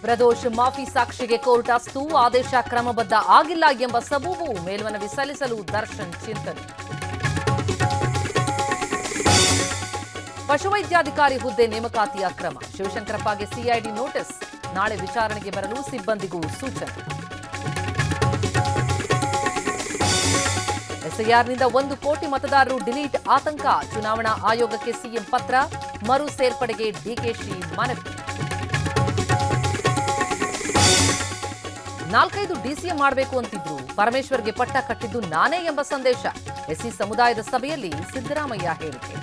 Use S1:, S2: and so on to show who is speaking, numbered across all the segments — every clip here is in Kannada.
S1: ಪ್ರದೋಷ್ ಮಾಫಿ ಸಾಕ್ಷಿಗೆ ಕೋರ್ಟ್ ಅಸ್ತು ಆದೇಶ ಕ್ರಮಬದ್ಧ ಆಗಿಲ್ಲ ಎಂಬ ಸಬೂಬು ಮೇಲ್ಮನವಿ ಸಲ್ಲಿಸಲು ದರ್ಶನ್ ಚಿಂತನೆ. ಪಶುವೈದ್ಯಾಧಿಕಾರಿ ಹುದ್ದೆ ನೇಮಕಾತಿ ಅಕ್ರಮ ಶಿವಶಂಕರಪ್ಪಗೆ ಸಿಐಡಿ ನೋಟಿಸ್. ನಾಳೆ ವಿಚಾರಣೆಗೆ ಬರಲು ಸಿಬ್ಬಂದಿಗೂ ಸೂಚನೆ. ಎಸ್ಐಆರ್ನಿಂದ 1 ಕೋಟಿ ಮತದಾರರು ಡಿಲೀಟ್ ಆತಂಕ. ಚುನಾವಣಾ ಆಯೋಗಕ್ಕೆ ಸಿಎಂ ಪತ್ರ. ಮರು ಸೇರ್ಪಡೆಗೆ ಡಿಕೆಶಿ ಮನವಿ. 4-5 ಡಿಸಿಎಂ ಮಾಡಬೇಕು ಅಂತಿದ್ರು. ಪರಮೇಶ್ವರ್ಗೆ ಪಟ್ಟ ಕಟ್ಟಿದ್ದು ನಾನೇ ಎಂಬ ಸಂದೇಶ. ಎಸ್ಸಿ ಸಮುದಾಯದ ಸಭೆಯಲ್ಲಿ ಸಿದ್ದರಾಮಯ್ಯ ಹೇಳಿಕೆ.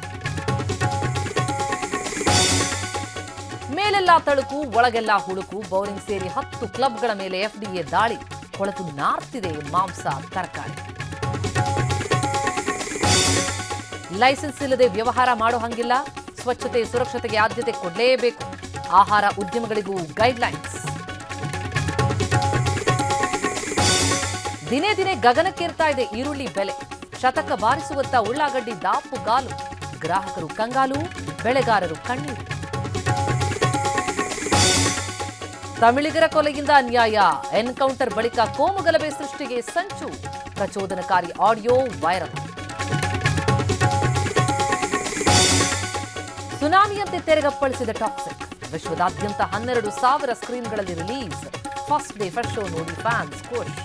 S1: ಮೇಲೆಲ್ಲ ತಳುಕು ಒಳಗೆಲ್ಲ ಹುಳುಕು. ಬೌರಿಂಗ್ ಸೇರಿ 10 ಕ್ಲಬ್ಗಳ ಮೇಲೆ ಎಫ್ಡಿಎ ದಾಳಿ. ಕೊಳೆತು ನಾರ್ತಿದೆ ಮಾಂಸ ತರಕಾರಿ. ಲೈಸೆನ್ಸ್ ಇಲ್ಲದೆ ವ್ಯವಹಾರ ಮಾಡೋ ಹಂಗಿಲ್ಲ. ಸ್ವಚ್ಛತೆ ಸುರಕ್ಷತೆಗೆ ಆದ್ಯತೆ ಕೊಡಲೇಬೇಕು. ಆಹಾರ ಉದ್ಯಮಗಳಿಗೂ ಗೈಡ್ಲೈನ್ಸ್. ದಿನೇ ದಿನೇ ಗಗನಕ್ಕೇರ್ತಾ ಇದೆ ಈರುಳ್ಳಿ ಬೆಲೆ. ಶತಕ ಬಾರಿಸುವತ್ತ ಉಳ್ಳಾಗಡ್ಡಿ ದಾಪುಗಾಲು. ಗ್ರಾಹಕರು ಕಂಗಾಲು, ಬೆಳೆಗಾರರು ಕಣ್ಣೀರು. ತಮಿಳಿಗರ ಕೊಲೆಯಿಂದ ಅನ್ಯಾಯ. ಎನ್ಕೌಂಟರ್ ಬಳಿಕ ಕೋಮುಗಲಭೆ ಸೃಷ್ಟಿಗೆ ಸಂಚು. ಪ್ರಚೋದನಕಾರಿ ಆಡಿಯೋ ವೈರಲ್. ಸುನಾಮಿಯಂತೆ ತೆರೆಗಪ್ಪಳಿಸಿದ ಟಾಕ್ಸಿಕ್. ವಿಶ್ವದಾದ್ಯಂತ 12,000 ಸ್ಕ್ರೀನ್ಗಳಲ್ಲಿ release. First day first show ನೋಡಿ ಫ್ಯಾನ್ಸ್ ಖುಷ್.